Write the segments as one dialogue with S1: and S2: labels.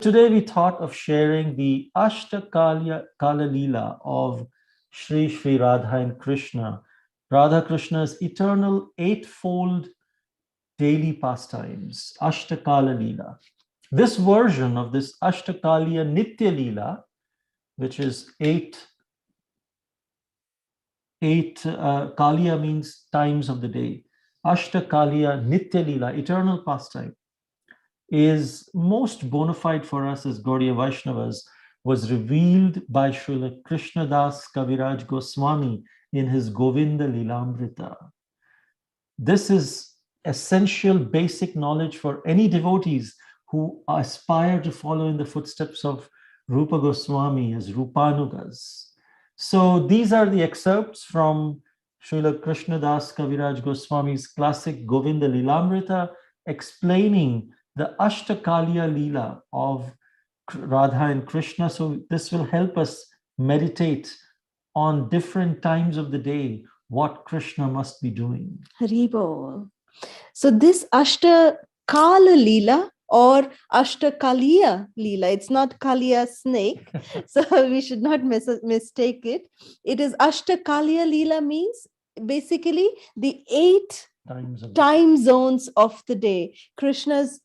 S1: today we thought of sharing the Ashtakalaleela of Sri Radha and Krishna, Radha Krishna's eternal eightfold daily pastimes, Ashtakalaleela. This version of this Ashtakaliya Nitya Leela, which is eight Kaliya means times of the day. Ashtakaliya Nitya Leela, eternal pastime, is most bona fide for us as Gaudiya Vaishnavas, was revealed by Srila Krishnadas Kaviraj Goswami in his Govinda Lilamrita. This is essential basic knowledge for any devotees who aspire to follow in the footsteps of Rupa Goswami as Rupanugas. So these are the excerpts from Srila Krishnadas Kaviraj Goswami's classic Govinda Lilamrita, explaining the Ashtakaliya Leela of Radha and Krishna. So this will help us meditate on different times of the day, what Krishna must be doing.
S2: Haribol. So this Ashtakaleela or Ashtakaliya Leela, it's not Kaliya snake, so we should not mistake it. It is Ashtakaliya Leela means basically the 8 time zones of the day. Krishna's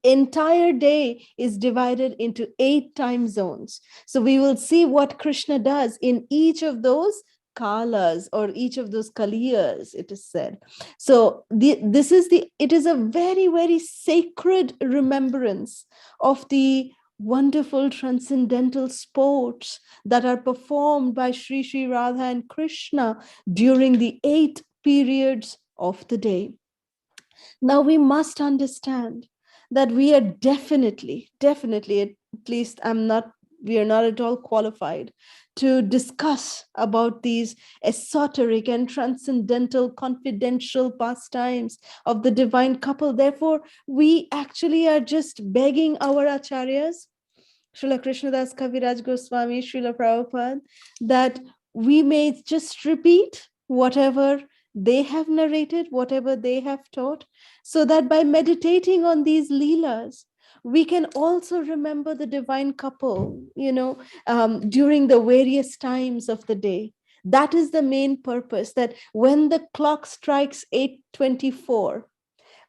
S2: entire day is divided into 8 time zones. So we will see what Krishna does in each of those kalas or each of those kaliyas, it is said. So it is a very, very sacred remembrance of the wonderful transcendental sports that are performed by Sri Radha and Krishna during the 8 periods of the day. Now we must understand that we are definitely, at least we are not at all qualified to discuss about these esoteric and transcendental confidential pastimes of the divine couple. Therefore, we actually are just begging our acharyas, Srila Krishnadas Kaviraj Goswami, Srila Prabhupada, that we may just repeat whatever they have narrated, whatever they have taught, so that by meditating on these leelas, we can also remember the divine couple, during the various times of the day. That is the main purpose, that when the clock strikes 8:24,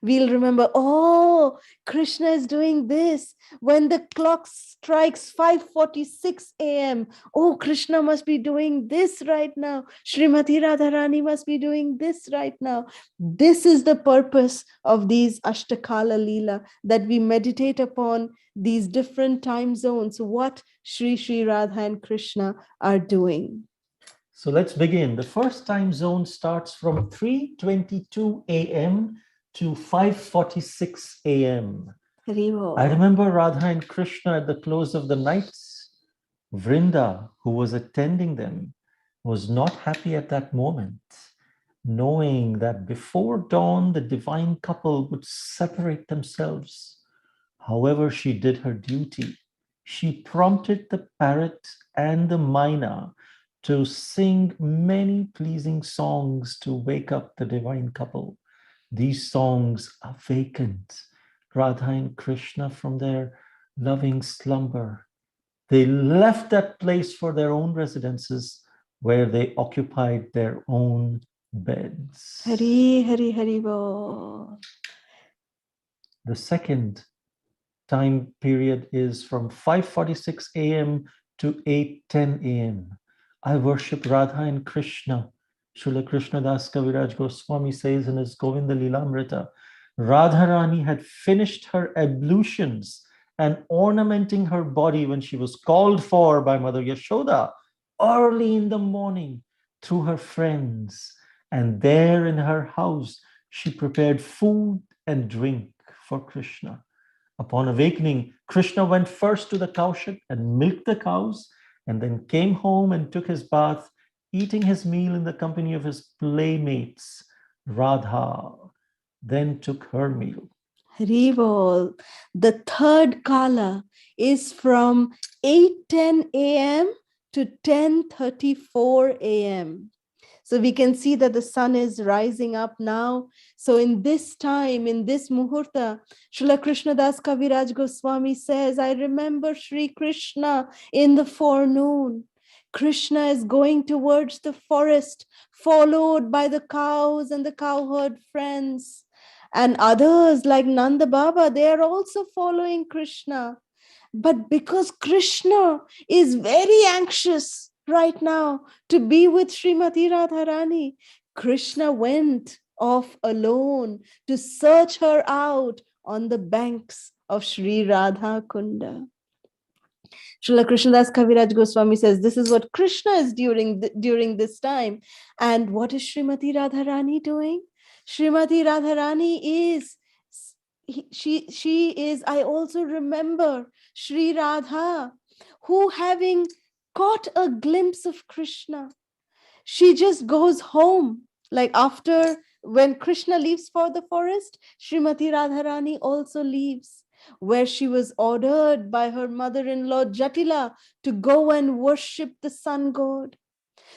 S2: we'll remember, oh, Krishna is doing this. When the clock strikes 5:46 a.m., oh, Krishna must be doing this right now. Srimati Radharani must be doing this right now. This is the purpose of these Ashtakalaleela, that we meditate upon these different time zones, what Sri Radha and Krishna are doing.
S1: So let's begin. The first time zone starts from 3:22 a.m. to 5:46 a.m. I remember Radha and Krishna at the close of the nights. Vrinda, who was attending them, was not happy at that moment, knowing that before dawn, the divine couple would separate themselves. However, she did her duty. She prompted the parrot and the myna to sing many pleasing songs to wake up the divine couple. These songs awakened Radha and Krishna from their loving slumber. They left that place for their own residences, where they occupied their own beds.
S2: Hari, Hari, Hari Bo.
S1: The second time period is from 5:46 a.m. to 8:10 a.m. I worship Radha and Krishna. Srila Krishnadas Kaviraj Goswami says in his Govinda Lilamrita, Radharani had finished her ablutions and ornamenting her body when she was called for by Mother Yashoda early in the morning through her friends. And there in her house, she prepared food and drink for Krishna. Upon awakening, Krishna went first to the cowshed and milked the cows, and then came home and took his bath, eating his meal in the company of his playmates. Radha then took her meal.
S2: Haribol. The third kala is from 8:10 a.m. to 10:34 a.m. So we can see that the sun is rising up now. So in this time, in this muhurta, Srila Krishnadas Kaviraj Goswami says, I remember Sri Krishna in the forenoon. Krishna is going towards the forest, followed by the cows and the cowherd friends. And others like Nanda Baba, they are also following Krishna. But because Krishna is very anxious right now to be with Srimati Radharani, Krishna went off alone to search her out on the banks of Sri Radha Kunda. Srila Krishnadas Kaviraj Goswami says this is what Krishna is during this time. And what is Srimati Radharani doing? Srimati Radharani is, she is, I also remember Sri Radha, who having caught a glimpse of Krishna, she just goes home. Like after, when Krishna leaves for the forest, Srimati Radharani also leaves, where she was ordered by her mother-in-law Jatila to go and worship the sun god.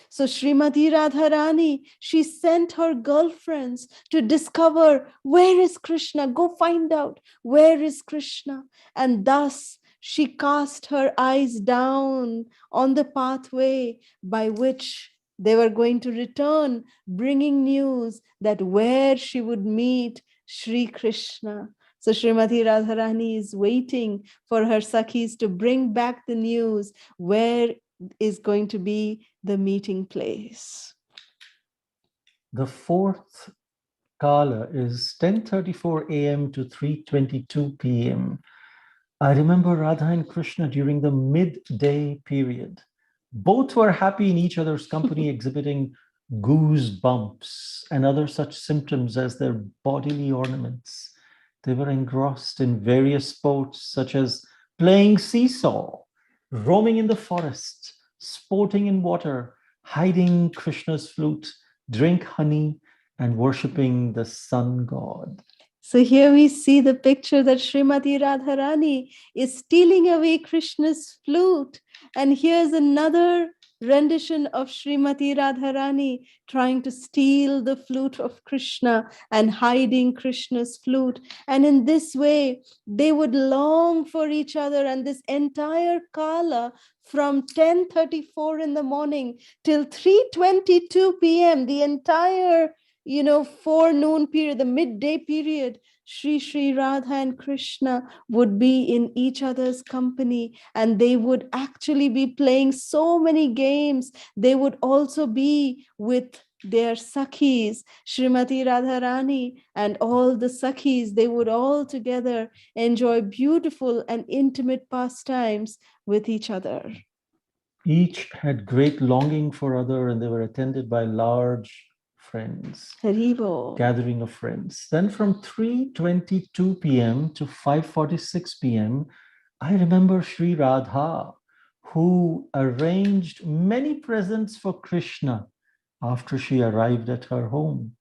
S2: So Srimati Radharani, she sent her girlfriends to discover where is Krishna, go find out where is Krishna. And thus she cast her eyes down on the pathway by which they were going to return, bringing news that where she would meet Sri Krishna. So Srimati Radharani is waiting for her Sakhis to bring back the news where is going to be the meeting place.
S1: The fourth Kala is 10:34 a.m. to 3:22 p.m. I remember Radha and Krishna during the midday period. Both were happy in each other's company, exhibiting goosebumps and other such symptoms as their bodily ornaments. They were engrossed in various sports such as playing seesaw, roaming in the forest, sporting in water, hiding Krishna's flute, drink honey, and worshipping the sun god.
S2: So here we see the picture that Srimati Radharani is stealing away Krishna's flute. And here's another rendition of Srimati Radharani trying to steal the flute of Krishna and hiding Krishna's flute. And in this way, they would long for each other. And this entire Kala from 10:34 in the morning till 3:22 p.m., the entire forenoon period, the midday period, Sri Radha and Krishna would be in each other's company, and they would actually be playing so many games. They would also be with their Sakhis, Srimati Radharani and all the Sakhis. They would all together enjoy beautiful and intimate pastimes with each other.
S1: Each had great longing for other, and they were attended by large friends,
S2: Haribo.
S1: gathering of friends. Then from 3:22 p.m. to 5:46 p.m., I remember Sri Radha, who arranged many presents for Krishna after she arrived at her home.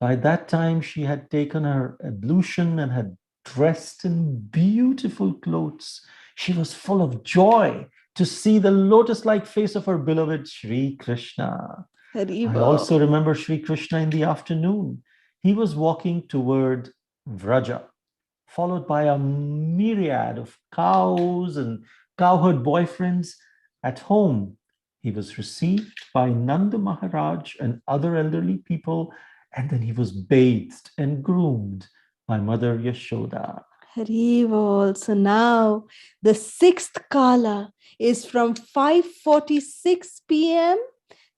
S1: By that time, she had taken her ablution and had dressed in beautiful clothes. She was full of joy to see the lotus-like face of her beloved Sri Krishna.
S2: Haribo.
S1: I also remember Sri Krishna in the afternoon. He was walking toward Vraja, followed by a myriad of cows and cowherd boyfriends. At home, he was received by Nanda Maharaj and other elderly people, and then he was bathed and groomed by Mother Yashoda.
S2: Haribol. So now the sixth Kala is from 5:46 p.m.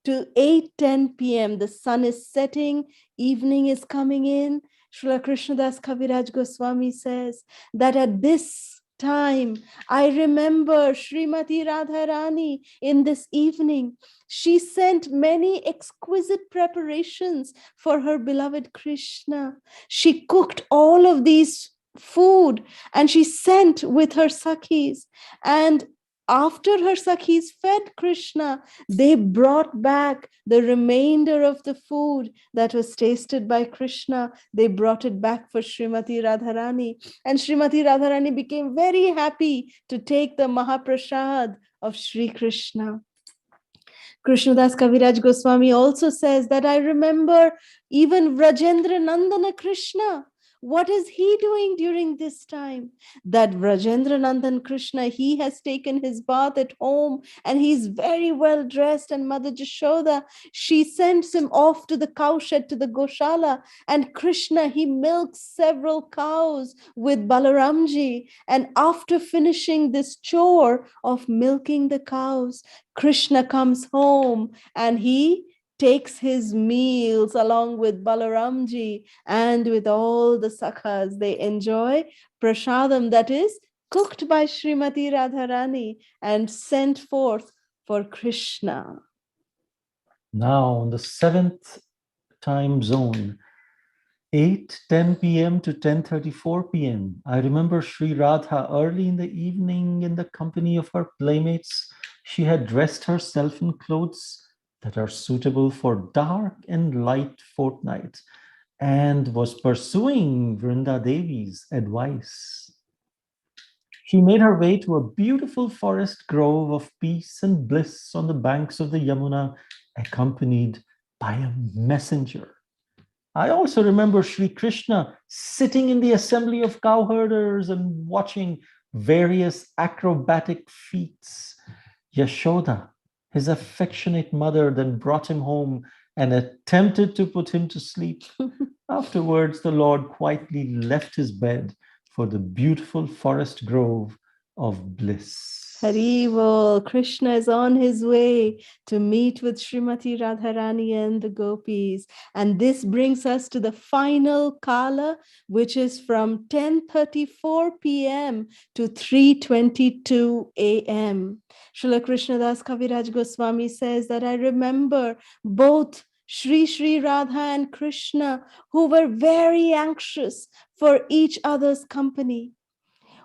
S2: to 8:10 p.m. The sun is setting, evening is coming in. Srila Krishnadas Kaviraj Goswami says that at this time, I remember Srimati Radharani in this evening. She sent many exquisite preparations for her beloved Krishna. She cooked all of these food and she sent with her Sakhis. And after her Sakhis fed Krishna, they brought back the remainder of the food that was tasted by Krishna. They brought it back for Srimati Radharani. And Srimati Radharani became very happy to take the Mahaprasad of Sri Krishna. Krishnadas Kaviraj Goswami also says that I remember even Vrajendra Nandana Krishna. What is he doing during this time? That Vrajendra Nandan Krishna, he has taken his bath at home and he's very well dressed. And Mother Jashoda, she sends him off to the cowshed, to the Goshala. And Krishna, he milks several cows with Balaramji. And after finishing this chore of milking the cows, Krishna comes home and he takes his meals along with Balaramji and with all the sakhas. They enjoy prasadam that is cooked by Srimati Radharani and sent forth for Krishna.
S1: Now, in the seventh time zone, 8:10 p.m. to 10:34 p.m. I remember Sri Radha early in the evening in the company of her playmates. She had dressed herself in clothes that are suitable for dark and light fortnight and was pursuing Vrinda Devi's advice. She made her way to a beautiful forest grove of peace and bliss on the banks of the Yamuna, accompanied by a messenger. I also remember Sri Krishna sitting in the assembly of cowherders and watching various acrobatic feats. Yashoda, his affectionate mother, then brought him home and attempted to put him to sleep. Afterwards, the Lord quietly left his bed for the beautiful forest grove of bliss.
S2: Haribol, Krishna is on his way to meet with Srimati Radharani and the gopis. And this brings us to the final kala, which is from 10:34 p.m. to 3:22 a.m. Srila Krishnadas Kaviraj Goswami says that I remember both Sri Radha and Krishna, who were very anxious for each other's company.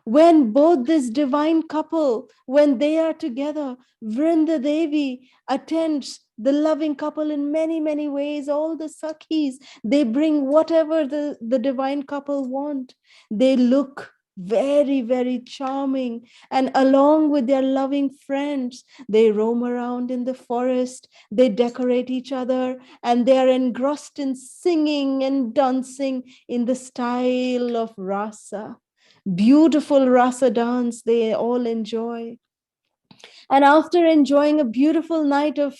S2: When both this divine couple, when they are together, Vrinda Devi attends the loving couple in many, many ways. All the Sakhis, they bring whatever the divine couple want. They look very, very charming. And along with their loving friends, they roam around in the forest, they decorate each other, and they are engrossed in singing and dancing in the style of rasa. Beautiful rasa dance they all enjoy. And after enjoying a beautiful night of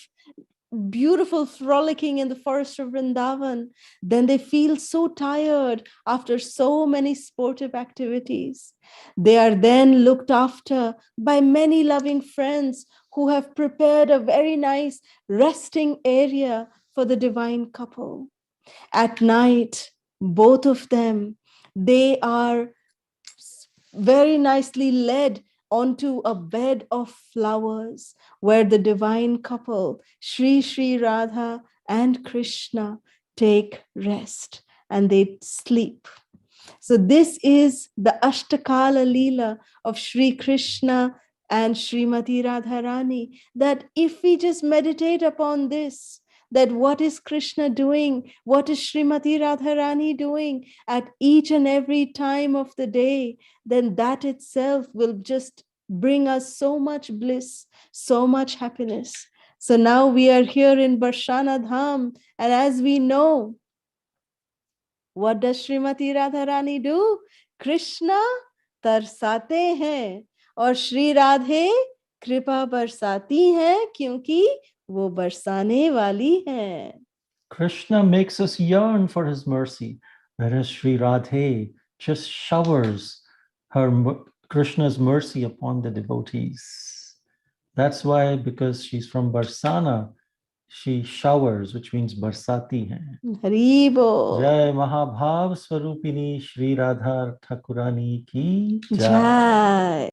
S2: beautiful frolicking in the forest of Vrindavan, then they feel so tired after so many sportive activities. They are then looked after by many loving friends who have prepared a very nice resting area for the divine couple. At night, both of them, they are very nicely led onto a bed of flowers where the divine couple, Sri Radha and Krishna, take rest and they sleep. So this is the Ashtakalaleela of Sri Krishna and Srimati Radharani, that if we just meditate upon this, that what is Krishna doing, what is Srimati Radharani doing at each and every time of the day, then that itself will just bring us so much bliss, so much happiness. So now we are here in Barshana Dham, and as we know, what does Srimati Radharani do? Krishna तरसाते हैं और श्री राधे कृपा बरसाती हैं क्योंकि वो बरसाने वाली हैं.
S1: Krishna makes us yearn for his mercy, whereas Sri Radhe just showers Krishna's mercy upon the devotees. That's why, because she's from Barsana, she showers, which means barsati hai.
S2: Haribo.
S1: Jai Mahabhav Swarupini Shri Radha Thakurani ki
S2: Jai.